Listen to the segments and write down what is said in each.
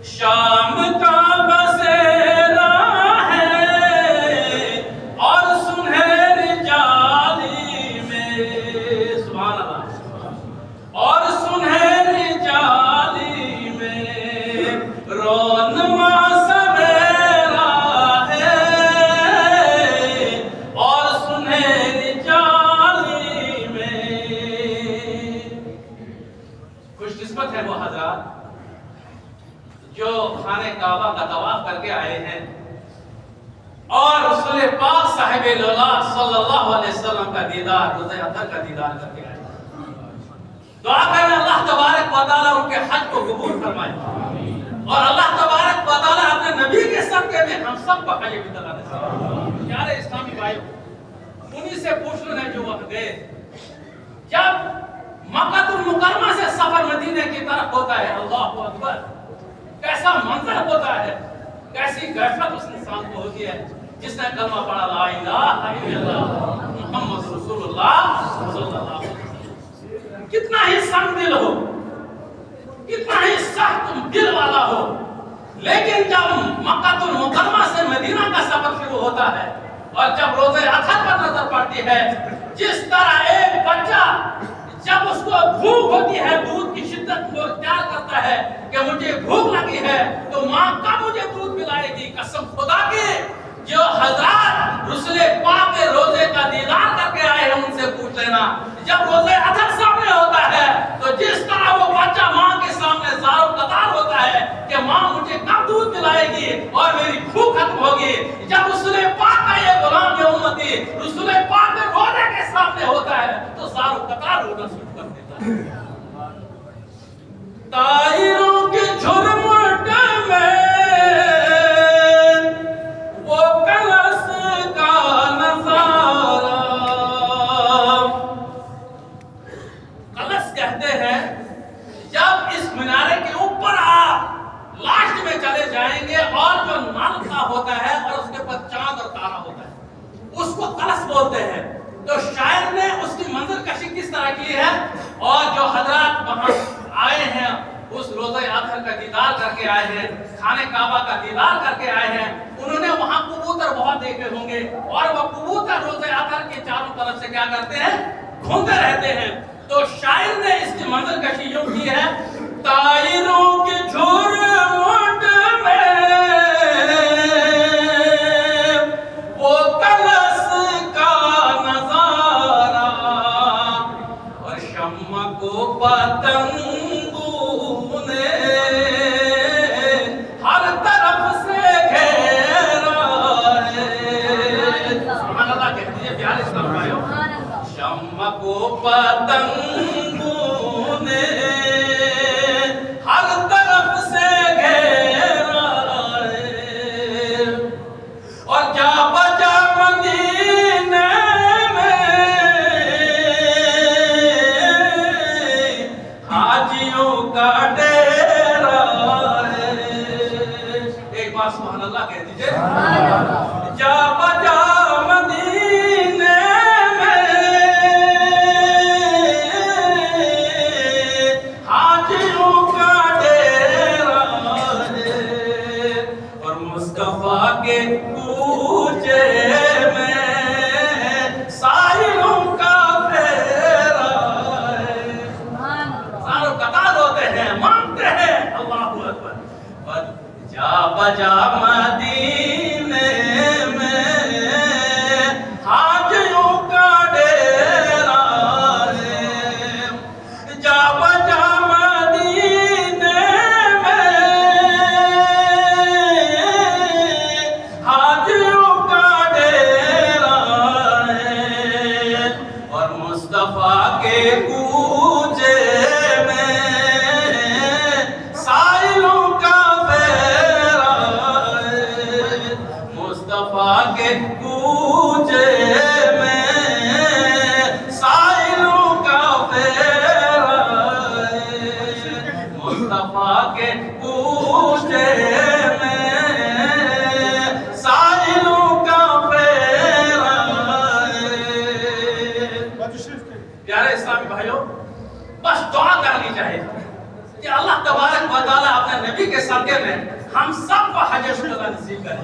شام کا بسیرا ہے اور سنہری جالی میں، سبحان اللہ، اور سنہری جالی میں رونما سویرا ہے اور سنہری جالی میں۔ خوش قسمت ہے وہ حضرات جو خانہ کعبہ کا طواف کر کے آئے ہیں اور رسول پاک صاحب لولا صلی اللہ علیہ وسلم کا دیدار، روزہ اطہر کا دیدار کر کے آئے ہیں۔ دعا کریں اللہ تبارک و تعالیٰ ان کے حج کو قبول فرمائے اور اللہ تبارک و تعالیٰ اپنے نبی کے صدقے میں ہم سب کو حج بھی دلا دے۔ پیارے اسلامی بھائیو، انہی سے پوچھ لو جو وقت گئے جب مکہ المکرمہ سے سفر مدینے کی طرف ہوتا ہے، اللہ اکبر، کیسا منظر ہوتا ہے، کیسی کیفیت اس انسان کو ہوتی ہے جس نے کلمہ پڑھا لا الہ الا اللہ محمد رسول اللہ صلی اللہ علیہ وسلم۔ کتنا ہی سنگ دل ہو، کتنا ہی سخت دل والا ہو، لیکن جب مکہ المکرمہ سے مدینہ کا سفر شروع ہوتا ہے اور جب روزہ اطہر پر نظر پڑتی ہے، جس طرح ایک بچہ جب اس کو بھوک ہوتی ہے، دودھ کی شدت کو اختیار کرتا ہے کہ مجھے بھوک لگی ہے تو ماں کب مجھے دودھ پلائے گی، قسم خدا کے جو حضرات رسول پاک کے روزے کا دیدار کر کے آئے ہیں ان سے پوچھ لینا، جب روزہ اطہر سامنے ہوتا ہے تو جس طرح وہ بچہ ماں کے سامنے زار و قطار ہوتا ہے کہ ماں مجھے کب دودھ پلائے گی اور میری بھوک ختم ہوگی، جب رسول پاک کا یہ غلام یہ امتی رسول پاک کے روزے کے سامنے ہوتا ہے تو زار و قطار ہونا شروع کر دیتا ہے۔ طائروں کے جھرمٹ میں وہ کلس کا نظارہ، کلس کہتے ہیں جب اس مینارے کے اوپر آپ لاسٹ میں چلے جائیں گے اور جو نل کا ہوتا ہے اور اس کے اوپر چاند اور تارا ہوتا ہے اس کو کلس بولتے ہیں۔ تو شاعر نے اس کی منظر کشی کس طرح کی ہے، اور جو حضرات وہاں آئے ہیں اس روزہ اطہر کا دیدار کر کے آئے ہیں، خانہ کعبہ کا دیدار کر کے آئے ہیں، انہوں نے وہاں کبوتر بہت دیکھے ہوں گے اور وہ کبوتر روزہ اطہر کے چاروں طرف سے کیا کرتے ہیں، گھومتے رہتے ہیں۔ تو شاعر نے اس کی منظر کشی یوں کی ہے، طائروں کے جھرمٹ میں وہ کلس کا نظارہ اور شمع کو پتنگوں نے ہر طرف سے گھیرا ہے۔ سبحان اللہ کہہ دیجئے پیارے اسلام بھائیو، شمع کو پتنگوں نے ہر طرف سے گھیرا ہے اور جا بجا مدینے میں حاجیوں کا ڈیرا ہے۔ ایک بار سبحان اللہ کہہ دیجئے، جا بجا مدینے میں حاجیوں کا ڈیرا ہے اور مصطفیٰ کے کوچے میں سائلوں کا پھیرا ہے۔ ساروں قطار ہوتے ہیں، مانتے ہیں، اللہ اکبر، اور جا بجا مدینے میں حاجیوں کا ڈیرا ہے، جا بجا مدینے میں حاجیوں کا ڈیرا ہے اور مصطفیٰ کے کوچے میں سائلوں کا پھیرا ہے، مصطفیٰ کے کوچے میں سائلوں کا پھیرا ہے، مصطفیٰ کے کوچے میں سائلوں کا پھیرا ہے۔ پیارے اسلامی بھائیوں، بس دعا کرنی چاہیے کہ اللہ تبارک و تعالیٰ اپنے نبی کے صدقے میں ہم سب کو حج اسودہ نصیب کرے،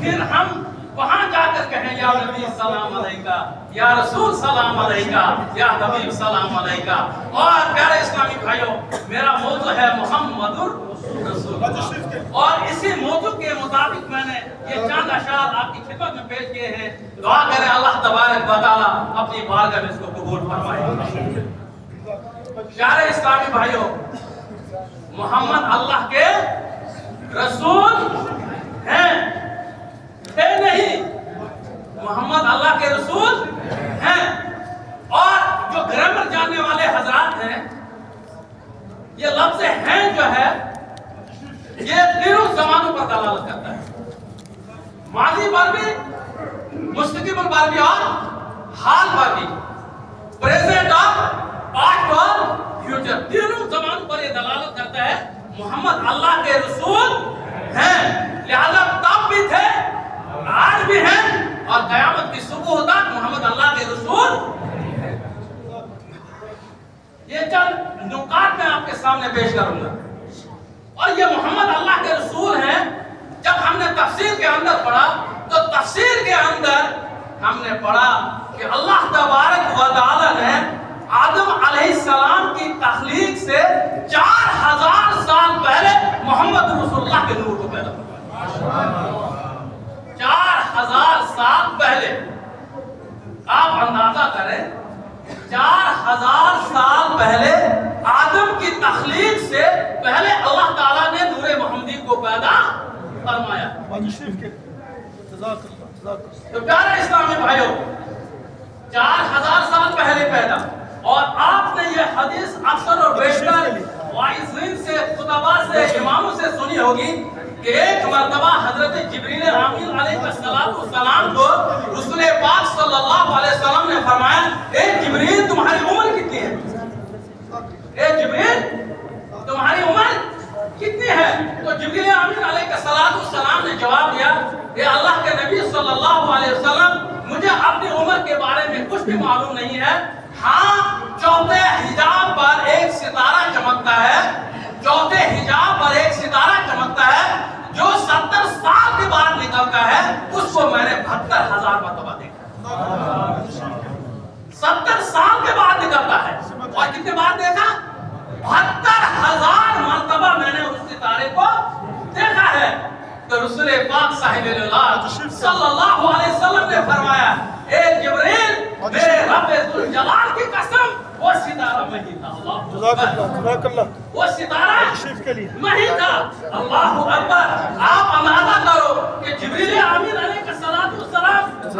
پھر ہم وہاں جا کر کہیں یا نبی سلام علیکہ، یا رسول سلام علیکہ، یا حبیب سلام علیکہ۔ اور پیارے اسلامی بھائیوں، میرا موضوع ہے محمد رسول اللہ، اور اسی موضوع کے مطابق میں نے یہ چند اشعار آپ کی خدمت میں پیش کیے ہیں۔ دعا کریں اللہ تبارک و تعالیٰ اپنی بارگاہ میں اس کو قبول فرمائے۔ پیارے اسلامی بھائیوں، محمد اللہ کے رسول ہیں نہیں؟ محمد اللہ کے رسول ہیں، اور جو گرامر جاننے والے حضرات ہیں، یہ لفظ ہیں جو ہے یہ تینوں زمانوں پر دلالت کرتا ہے، ماضی پر بھی، مستقبل پر بھی اور حال پر بھی، پریزنٹ اور پاسٹ اور فیوچر، تینوں زمانوں پر یہ دلالت کرتا ہے محمد اللہ کے رسول ہیں۔ لہذا تب بھی تھے، آج بھی ہیں، اور قیامت کی صبح تک محمد اللہ کے رسول ہیں۔ یہ چند نکات میں آپ کے سامنے پیش کروں گا، اور یہ محمد اللہ کے رسول ہیں۔ جب ہم نے تفسیر کے اندر پڑھا تو تفسیر کے اندر ہم نے پڑھا کہ اللہ تبارک و تعالی نے آدم علیہ السلام کی تخلیق سے 4000 سال پہلے محمد رسول اللہ کے نور کو پیدا کیا۔ 4000 سال پہلے، آپ اندازہ کریں، 4000 سال پہلے آدم کی تخلیق سے پہلے اللہ تعالیٰ نے نور محمدی کو پیدا فرمایا۔ تو پیارے اسلامی بھائیوں، 4000 سال پہلے پیدا، اور آپ نے یہ حدیث اکثر اور بیشتر واعظین سے، خطباء سے، اماموں سے سنی ہوگی کہ ایک مرتبہ حضرت جبریل امین علیہ السلام کو رسول پاک صلی اللہ علیہ وسلم نے فرمایا، اے جبریل تمہاری عمر کتنی ہے؟ اے جبریل تمہاری عمر کتنی ہے؟ تو جبریل امین علیہ السلام نے جواب دیا، اے اللہ کے نبی صلی اللہ علیہ وسلم، مجھے اپنی عمر کے بارے میں کچھ بھی معلوم نہیں ہے، ہاں چوتھے حجاب پر ایک ستارہ چمکتا ہے، چوتھے حجاب پر ایک ستارہ چمکتا ہے جو 70 سال کے بعد نکلتا ہے، اس کو میں نے 72,000 مرتبہ دیکھا۔ 70 سال کے بعد نکلتا ہے، اور کتنے بار دیکھا؟ 72,000 مرتبہ میں نے اس ستارے کو دیکھا ہے۔ تو رسول پاک صاحب اللہ صلی اللہ علیہ وسلم نے فرمایا، اے جبریل میرے رب ذوالجلال کی قسم، وہ ستارہ نہیں تھا۔ وہ ستارہ نہیں تھا۔ اللہ اکبر۔ آپ اندازہ کرو کہ جبریل امین علیہ السلام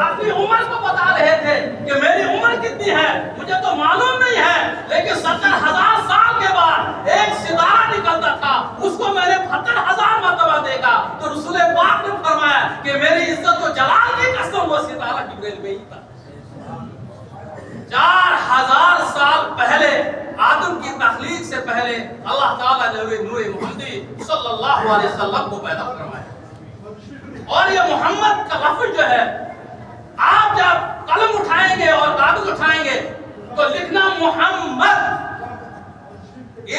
اپنی عمر کو بتا رہے تھے کہ میری عمر کتنی ہے مجھے تو معلوم نہیں ہے، لیکن 70,000 سال کے بعد ایک ستارہ نکلتا تھا، اس کو میں نے 72,000 مرتبہ دیکھا۔ تو رسول پاک نے فرمایا کہ میری عزت و جلال کی قسم، وہ ستارہ جبریل میں ہی تھا۔ 4000 سال پہلے آدم کی تخلیق سے پہلے اللہ تعالیٰ نے نور محمدی صلی اللہ علیہ وسلم کو پیدا فرمایا۔ اور یہ محمد کا لفظ جو ہے، آپ جب قلم اٹھائیں گے اور کاغذ اٹھائیں گے تو لکھنا محمد،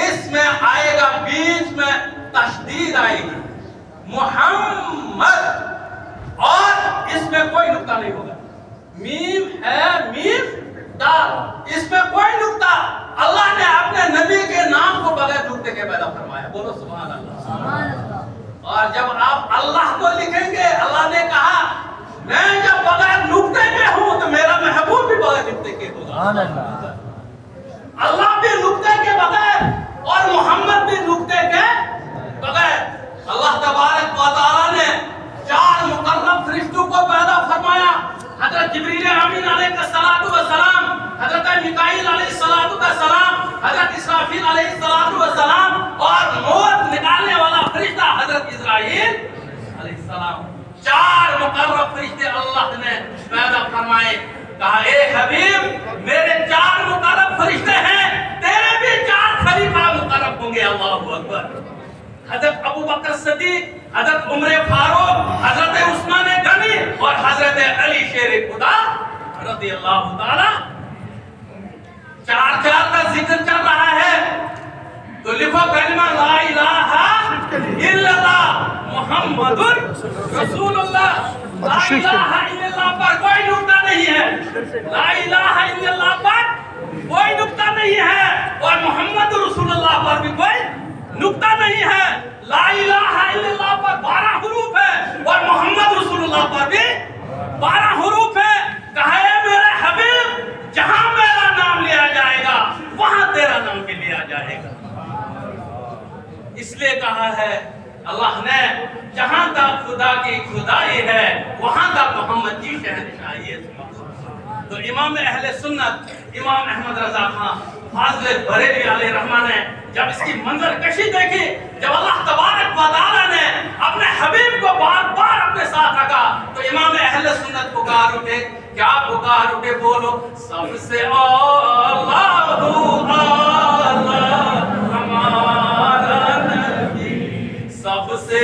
اس میں آئے گا، بیچ میں تشدید آئے گی، محمد، اور اس میں کوئی نقطہ نہیں ہوگا۔ میم ہے، میم دال، اس میں کوئی نقطہ، اللہ نے اپنے نبی کے نام کو بغیر نقطے کے پیدا فرمایا۔ بولو سبحان اللہ۔ اور جب آپ اللہ کو لکھیں گے، اللہ نے کہا میں جب بغیر نقطے کے ہوں تو میرا محبوب بھی بغیر نقطے کے ہوگا۔ اللہ بھی نقطے کے بغیر اور محمد بھی نقطے کے بغیر۔ اللہ تبارک و تعالی نے 4 مقرب فرشتوں کو پیدا فرمایا، حضرت جبریل امین علیہ السلام، حضرت میکائیل علیہ السلام، حضرت اسرافیل علیہ السلام، اور موت نکالنے والا فرشتہ حضرت اسرائیل علیہ السلام۔ 4 مقرب فرشتے اللہ نے پیدا فرمائے۔ کہا اے حبیب میرے 4 مقرب فرشتے ہیں، تیرے بھی 4 خلیفہ مقرب ہوں گے۔ اللہ اکبر۔ حضرت ابو بکر صدیق، حضرت عمر فاروق، حضرت عثمان غنی اور حضرت علی شیر خدا رضی اللہ تعالی۔ 4 کا ذکر چل رہا ہے تو لکھو محمد رسول اللہ. لا الہ الا اللہ پر کوئی نقطہ نہیں ہے. لا الہ الا اللہ پر کوئی نقطہ نہیں ہے اور محمد رسول اللہ پر بھی کوئی نقطہ نہیں ہے. لا الہ الا اللہ پر 12 حروف ہے اور محمد رسول اللہ پر بھی 12 حروف ہے. کہا ہے میرے حبیب جہاں میرا نام لیا جائے گا وہاں تیرا نام بھی لیا جائے گا. اس لیے کہا ہے اللہ نے جہاں تک خدا کی خدائی ہے وہاں تک محمد کی شہنشاہی ہے. تو امام اہل سنت امام احمد رضا خان فاضل بریلوی علیہ رحمہ نے جب اس کی منظر کشی دیکھی, جب اللہ تبارک و تعالیٰ نے اپنے حبیب کو بار بار اپنے ساتھ رکھا, تو امام اہل سنت پکار اٹھے. کیا پکار اٹھے؟ بولو سب سے اعلیٰ ہمارا نبی, سب سے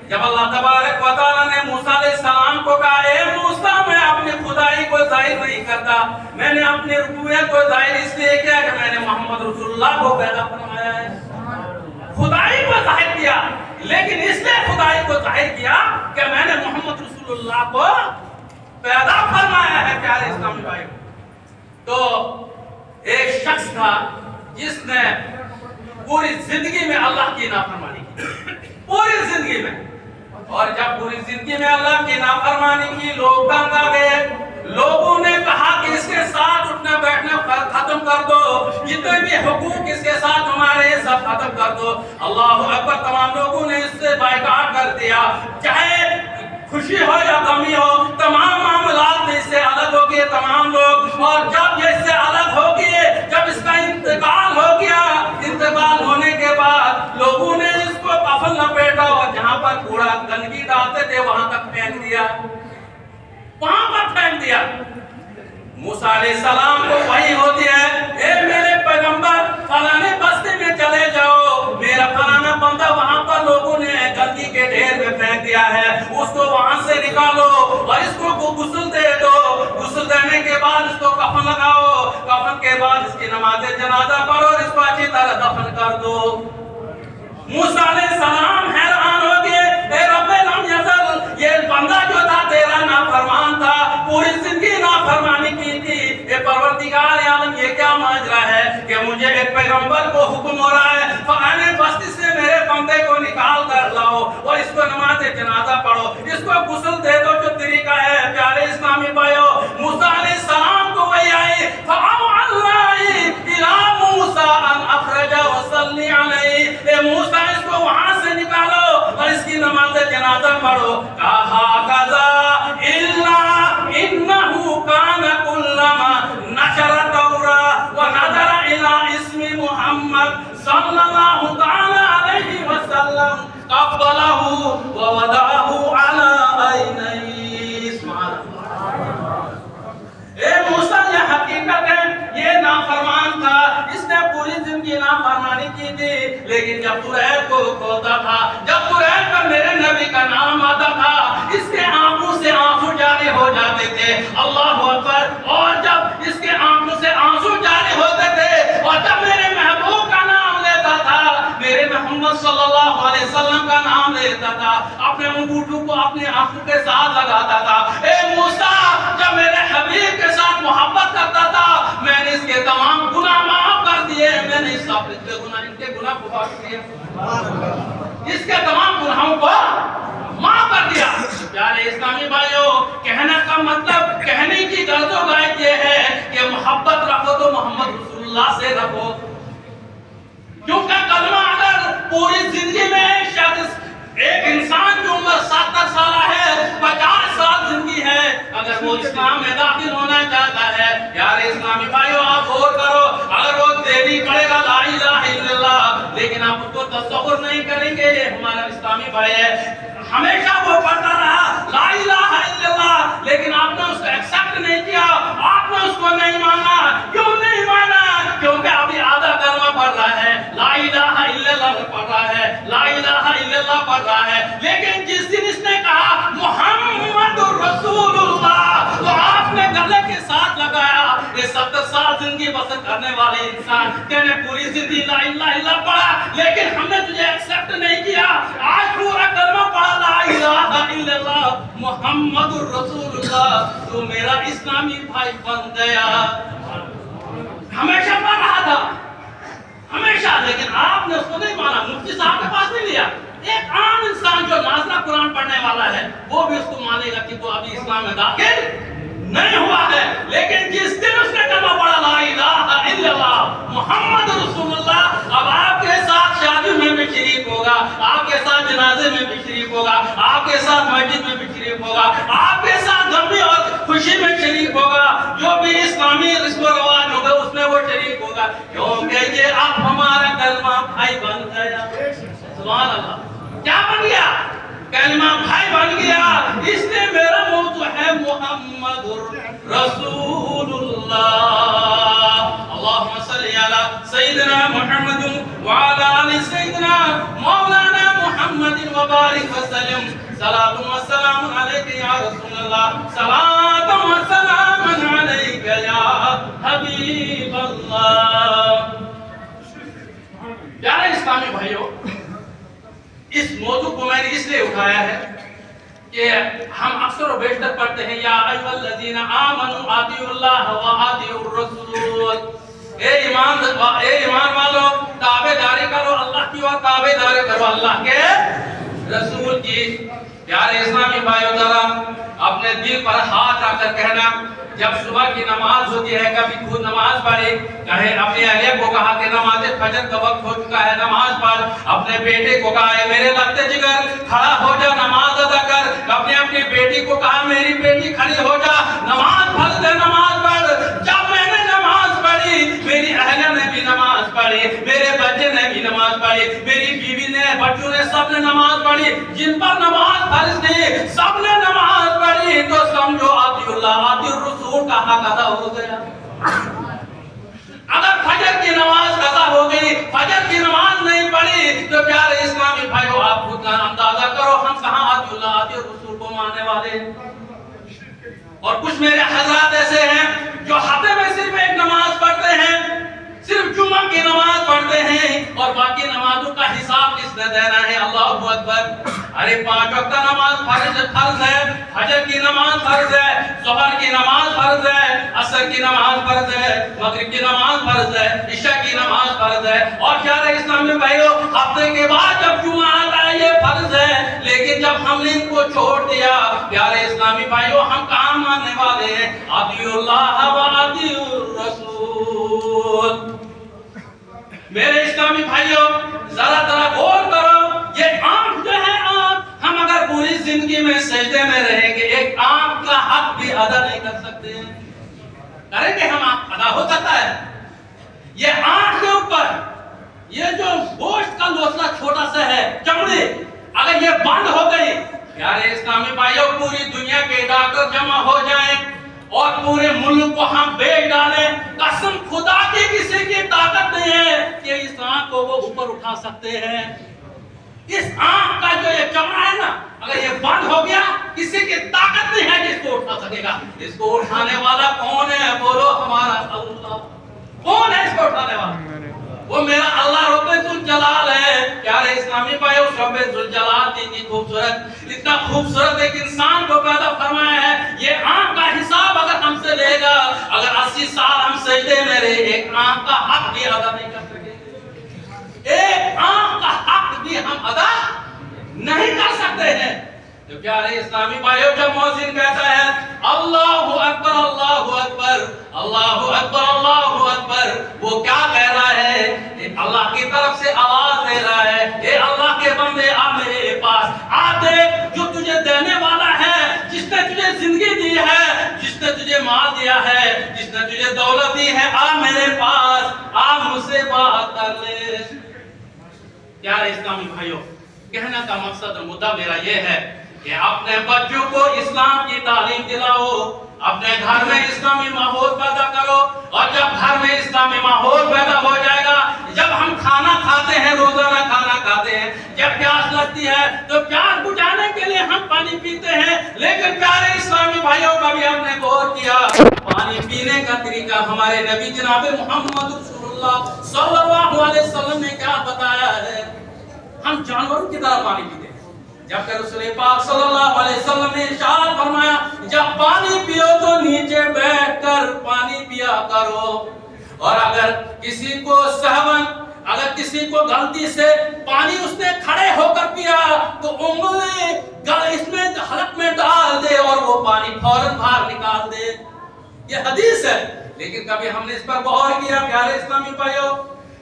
جب اللہ تبارک و تعالیٰ نے موسیٰ علیہ السلام کو کہا اے موسیٰ میں اپنی خدائی کو ظاہر نہیں کرتا, میں نے اپنی ربوبیت کو ظاہر اس لیے کیا کہ میں نے محمد رسول اللہ کو پیدا فرمایا ہے. خدائی کو ظاہر کیا لیکن اس لیے خدائی کو ظاہر کیا کہ میں نے محمد رسول اللہ کو پیدا فرمایا ہے. پیارے اسلامی بھائی, تو ایک شخص تھا جس نے پوری زندگی میں اللہ کی نافرمانی کی, پوری زندگی میں. اور جب پوری زندگی میں اللہ کی نافرمانی کی, لوگ تنگ آ گئے. لوگوں نے کہا کہ اس کے ساتھ اٹھنا بیٹھنا ختم کر دو, جتنے بھی حقوق اس کے ساتھ ہمارے سب ختم کر دو. اللہ اکبر, تمام لوگوں نے اس سے بائیکاٹ کر دیا. چاہے خوشی ہو یا غمی ہو, تمام معاملات میں اس سے الگ ہو گئے تمام لوگ. اور جب یہ اس سے الگ ہو گئے, جب اس کا انتقال ہو گیا, انتقال ہونے کے بعد لوگوں نے اس کو کفن لپیٹا اور جہاں پر کوڑا گندگی ڈالتے تھے وہاں تک پھینک دیا, وہاں پر پھینک دیا. موسیٰ علیہ السلام کو وحی ہوتی ہے, اے میرے پیغمبر فلانے بستی میں چلے جاؤ, میرا فلانا بندہ وہاں پر لوگوں نے گندگی کے ڈھیر میں پھینک دیا ہے, اس کو وہاں سے نکالو اور اس کو غسل دے دو. غسل دینے کے بعد اس کو کفن لگاؤ, کفن کے بعد اس کی نماز جنازہ پڑھو اور اس کو اچھی طرح دفن کر دو. موسیٰ علیہ السلام حیران ہو گئے, اے رب لم یزل, یہ بندہ جو تھا تیرا نافرمان تھا, پوری زندگی نافرمانی کی تھی. اے پروردگار عالم, یہ کیا ماجرا ہے کہ مجھے ایک پیغمبر کو حکم ہو رہا ہے فلانے بستی سے میرے بندے کو نکال کر لاؤ اور اس کو نماز جنازہ پڑھو, اس کو غسل دے دو جو طریقہ ہے. پیارے اسلامی بھائیو, موسیٰ علیہ السلام کو وحی آئی, فَأَوْعَ اللَّهِ إِلَىٰ مُوسَىٰ أَنْ أَخْرَجَ وَصَلِّ عَلَيْهِ, اے موسیٰ اس کو وہاں سے نکالو اور اس کی نماز جنازہ پڑھو. کہا کذا الا انه كان كلما نشر التوراة ونظر الى اسم محمد صلی اللہ تعالی علیہ وسلم وسلم قبله ووضعه على عينيه. سبحان اللہ. اے موسیٰ یہ حقیقت ہے یہ نافرمان تھا, اس نے پوری زندگی نافرمانی کی تھی, لیکن جب قریب کو کھولتا تھا, جب قریب پر میرے نبی کا نام آتا تھا, اس کے آنکھوں سے آنسو جاری ہو جاتے تھے. اللہ اکبر. اور جب اس کے آنکھوں سے آنسو جاری ہوتے تھے اور جب میرے محبوب کا نام لیتا تھا, میرے محمد صلی اللہ علیہ وسلم کا نام لیتا تھا, اپنے انگوٹھوں کو اپنے آنکھوں کے ساتھ لگاتا تھا. اے موسیٰ جب میرے حبیب کے ساتھ محبت کرتا تھا, میں نے اس کے تمام گناہ معاف کر دیے, میں نے اس کے گناہ کو معاف کیا, اس کے تمام گناہوں کو معاف کر دیا. پیارے اسلامی بھائیوں, کہنے کا مطلب, کہنے کی غرض و غایت یہ ہے کہ محبت رکھو تو محمد رسول اللہ سے رکھو. کیونکہ کلمہ اگر پوری زندگی میں ایک شخص, ایک انسان کی عمر 70 سالہ ہے, 50 سال زندگی ہے, اگر وہ اسلام میں داخل ہونا چاہتا ہے, یار اسلامی بھائیوں آپ غور کرو, اگر وہ دیوی پڑھے گا لا الہ الا اللہ, لیکن آپ اس کو تصور نہیں کریں گے یہ ہمارا اسلامی بھائی ہے, ہمیشہ وہ پڑھتا رہا لا الہ الا اللہ, لیکن آپ نے اس کو ایکسپٹ نہیں کیا, آپ نے اس کو نہیں مانا. کیوں نہیں مانا؟ کیونکہ ابھی آدھا کلمہ پڑھ رہا ہے, لا الہ الا اللہ پڑھ رہا ہے, لا الہ الا اللہ پڑھ رہا ہے, لیکن جس دن اس نے کہا محمد رسول اللہ, تو آپ نے گلے کے ساتھ لگایا. یہ 70 سال زندگی بسر کرنے والے انسان, تینے پوری زندگی لا الہ الا اللہ پڑھا, لیکن ہم نے تجھے ایکسپٹ نہیں کیا. آج پورا کلمہ پڑھا لا الہ الا اللہ محمد رسول اللہ, تو میرا اسلامی بھائی بن گیا. ہمیشہ پڑھ رہا تھا, ہمیشہ, لیکن آپ نے اس کو نہیں مانا, مفتی صاحب کے پاس نہیں لیا. ایک عام انسان جو نازلہ قرآن پڑھنے والا ہے وہ بھی اس کو مانے گا کہ وہ ابھی اسلام میں داخل نہیں ہوا ہے, لیکن جس دن اس نے کلمہ پڑھا لا الہ الا اللہ محمد رسول اللہ, اب آپ کے ساتھ شادی میں بھی شریک ہوگا, آپ کے ساتھ جنازے میں بھی شریک ہوگا, آپ کے ساتھ مسجد میں بھی شریک ہوگا, آپ کے ساتھ غم اور خوشی میں شریک ہوگا, جو بھی اسلامی رسم و رواج ہوگا اس میں وہ شریک ہوگا, کیونکہ یہ اب ہمارا کلمہ بھائی بن گیا. سبحان اللہ. کیا بن گیا؟ کلمہ بھائی بن گیا. اس لیے میرا موضوع ہے محمد رسول اللہ. اللہم صلی علی سیدنا محمد وعلی آل سیدنا مولانا محمد وبارک وسلم. صلاۃ و سلام علیک یا رسول اللہ, صلاۃ و سلام علیک یا حبیب اللہ. پیارے اسلامی بھائیوں, اس موضوع کو میں نے اس لیے اٹھایا ہے کہ ہم اکثر و بیشتر پڑھتے ہیں یا ایھا الذین آمنوا اطیعوا اللہ و اطیعوا الرسول, اے ایمان والو تابعداری کرو اللہ کی اور تابعداری کرو اللہ کے رسول کی. پیارے اسلامی بھائیو, ذرا اپنے دل پر ہاتھ رکھ کر کہنا, جب صبح کی نماز ہوتی ہے, کبھی خود نماز پڑھی, کہیں اپنے اہلیہ کو کہا کہ نماز فجر کا وقت ہو چکا ہے نماز پڑھ, اپنے بیٹے کو کہا ہے میرے لگتے جگر کھڑا ہو جا نماز ادا کر, اپنی بیٹی کو کہا میری بیٹی کھڑی ہو جا نماز پڑھ دے نماز پڑھ. جب میں نے نماز پڑھی, میری اہلیہ نے بھی نماز پڑھی, میرے بچے نے بھی نماز پڑھی, میری بیوی نے, بچوں نے, سب نے نماز پڑھی, جن پر نماز فرض تھی سب نے نماز پڑھی, تو سمجھو اطیعوا اللہ اطیعوا الرسول کا حق ادا ہو گیا. اگر فجر کی نماز قضا ہو گئی, فجر کی نماز نہیں پڑھی, تو پیارے اسلامی بھائیو آپ خود کا اندازہ کرو ہم کہاں اطیعوا اللہ اطیعوا الرسول کو ماننے والے. اور کچھ میرے حضرات ایسے ہیں جو ہفتے میں صرف ایک نماز پڑھتے ہیں, صرف جمعہ کی نماز پڑھتے ہیں, اور باقی نمازوں کا حساب کس نے دینا ہے؟ اللہ اکبر. ارے 5 وقت نماز فرض ہے, فجر کی نماز فرض ہے, ظہر کی نماز فرض ہے, عصر کی نماز فرض ہے, مغرب کی نماز فرض ہے, عشاء کی نماز فرض ہے, اور پیارے اسلامی بھائیو ہفتے کے بعد جب جمعہ آتا ہے یہ فرض ہے, لیکن جب ہم نے ان کو چھوڑ دیا پیارے اسلامی بھائیو ہم کہاں ماننے والے ہیں؟ اطیعوا اللہ و اطیعوا الرسول. میرے اسلامی بھائیوں ذرا غور کرو, یہ آنکھ جو ہے آنکھ, ہم اگر پوری زندگی میں سجدے میں رہیں گے ایک آنکھ کا حق بھی ادا نہیں کر سکتے ہیں. کریں گے ہم, ادا ہو سکتا ہے؟ یہ آنکھ کے اوپر یہ جو گوشت کا کوسلا چھوٹا سا ہے چمڑی، اگر یہ بند ہو گئی، پیارے اسلامی بھائیوں پوری دنیا کے ڈاکٹر جمع ہو جائیں اور پورے ملک کو ہم بیچ ڈالیں، قسم خدا کی کسی کی طاقت نہیں ہے کہ اس آنکھ کو وہ اوپر اٹھا سکتے ہیں۔ اس آنکھ کا جو یہ چمڑا ہے نا، اگر یہ بند ہو گیا کسی کی طاقت نہیں ہے کہ اس کو اٹھا سکے گا۔ اس کو اٹھانے والا کون ہے؟ بولو ہمارا اللہ۔ کون ہے اس کو اٹھانے والا؟ وہ میرا اللہ رب ذوالجلال ہے۔ پیارے اسلامی بھائیو، رب ذوالجلال اتنی خوبصورت، اتنا خوبصورت ایک انسان کو پیدا فرمایا ہے۔ یہ آنکھ کا حساب اگر ہم سے لے گا، اگر 80 سال ہم سجدے میں رہے، ایک آنکھ کا حق بھی ادا نہیں کر سکیں گے، ایک آنکھ کا حق بھی ہم ادا نہیں کر سکتے ہیں۔ تو پیارے اسلامی بھائیو، جب مؤذن کہتا ہے اللہ اکبر اللہ اکبر اللہ اکبر اللہ اکبر، وہ کیا کہہ رہا ہے؟ اللہ کی طرف سے آواز دے رہا ہے، اے اللہ کے بندے آ میرے پاس آ، دیکھ جو تجھے دینے والا ہے، جس نے تجھے زندگی دی ہے، جس نے تجھے مال دیا ہے، جس نے تجھے دولت دی ہے، آ میرے پاس، آ مجھ سے بات کر لے۔ پیارے اسلامی بھائیو، کہنے کا مقصد اور مدعا میرا یہ ہے کہ اپنے بچوں کو اسلام کی تعلیم دلاؤ، اپنے گھر میں اسلامی ماحول پیدا کرو، اور جب گھر میں اسلامی ماحول پیدا ہو جائے گا، جب ہم کھانا کھاتے ہیں، روزانہ کھانا کھاتے ہیں، جب پیاس لگتی ہے تو پیاس بجھانے کے لیے ہم پانی پیتے ہیں، لیکن پیارے اسلامی بھائیوں کا بھی ہم نے غور کیا پانی پینے کا طریقہ ہمارے نبی جناب محمد رسول اللہ صلی اللہ علیہ وسلم نے کیا بتایا ہے؟ ہم جانوروں کی طرح پانی پیتے ہیں، جبکہ رسول پاک صلی اللہ علیہ وسلم نے ارشاد فرمایا جب پانی پیو تو نیچے بیٹھ کر پانی پیا کرو، اور اگر کسی کو سہون، اگر کسی کو غلطی سے پانی اس نے کھڑے ہو کر پیا تو انگلی اس میں حلق میں ڈال دے اور وہ پانی فوراً باہر نکال دے۔ یہ حدیث ہے، لیکن کبھی ہم نے اس پر غور کیا؟ پیارے اسلامی بھائیوں،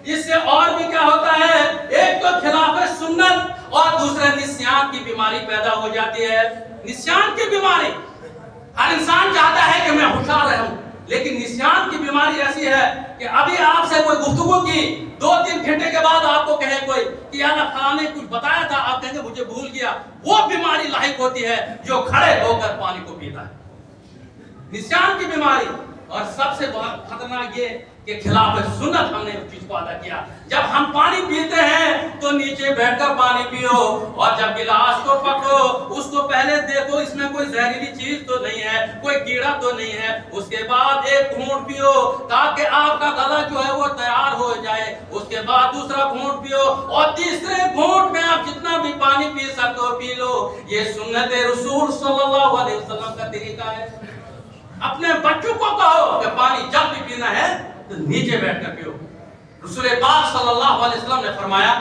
اس سے اور بھی کیا ہوتا ہے؟ ایک تو خلاف سنت اور دوسرے نسیان کی بیماری پیدا ہو جاتی ہے۔ نسیان کی بیماری، ہر انسان چاہتا ہے کہ میں ہوشیار رہوں، لیکن نسیان کی بیماری ایسی ہے کہ ابھی آپ سے کوئی گفتگو کی، 2-3 گھنٹے کے بعد آپ کو کہے کوئی کہ یا اللہ فلاں نے کچھ بتایا تھا، آپ کہیں گے مجھے بھول گیا۔ وہ بیماری لاحق ہوتی ہے جو کھڑے ہو کر پانی کو پیتا ہے، نسیان کی بیماری۔ اور سب سے بہت خطرناک یہ کہ خلاف سنت ہم نے اس چیز کو ادا کیا۔ جب ہم پانی پیتے ہیں تو نیچے بیٹھ کر پانی پیو، اور جب گلاس کو پکڑو اس کو پہلے دیکھو اس میں کوئی زہریلی چیز تو نہیں ہے، کوئی کیڑا تو نہیں ہے، اس کے بعد ایک گھونٹ پیو تاکہ آپ کا گلا جو ہے وہ تیار ہو جائے، اس کے بعد دوسرا گھونٹ پیو، اور تیسرے گھونٹ میں آپ جتنا بھی پانی پی سکتے ہو پی لو۔ یہ سنت رسول صلی اللہ علیہ وسلم کا طریقہ ہے۔ اپنے بچوں کو کہو کہ پانی جب بھی پینا ہے تو نیچے بیٹھ کر پیو۔ رسول پاک صلی اللہ علیہ وسلم نے فرمایا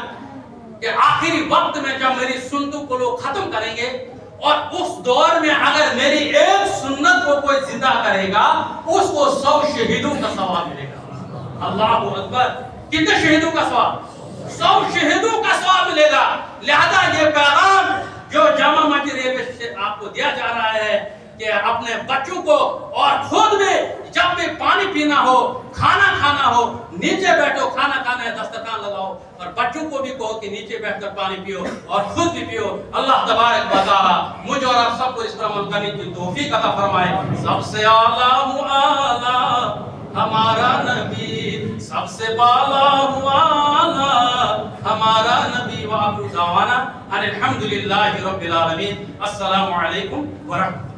کہ آخری وقت میں جب میری سنتوں کو لوگ ختم کریں گے، اور اس دور میں اگر میری ایک سنت کو کوئی زندہ کرے گا، اس کو 100 شہیدوں کا ثواب ملے گا۔ اللہ اکبر! کتنے شہیدوں کا ثواب؟ 100 شہیدوں کا ثواب ملے گا۔ لہذا یہ پیغام جو جامع مسجد سے آپ کو دیا جا رہا ہے کہ اپنے بچوں کو اور خود بھی جب بھی پانی پینا ہو، کھانا کھانا ہو، نیچے بیٹھو، کھانا کھانا ہے دسترخوان لگاؤ، اور بچوں کو بھی کہو کہ نیچے بیٹھ کر پانی پیو اور خود بھی پیو۔ اللہ تبارک و تعالی مجھ اور آپ سب کو اس پر عمل کرنے کی توفیق عطا فرمائے۔ سب سے اعلیٰ ہمارا نبی، سب سے بالا ہمارا نبی، وآخر دعوانا ان الحمدللہ رب العالمین۔ السلام علیکم ورحمۃ اللہ۔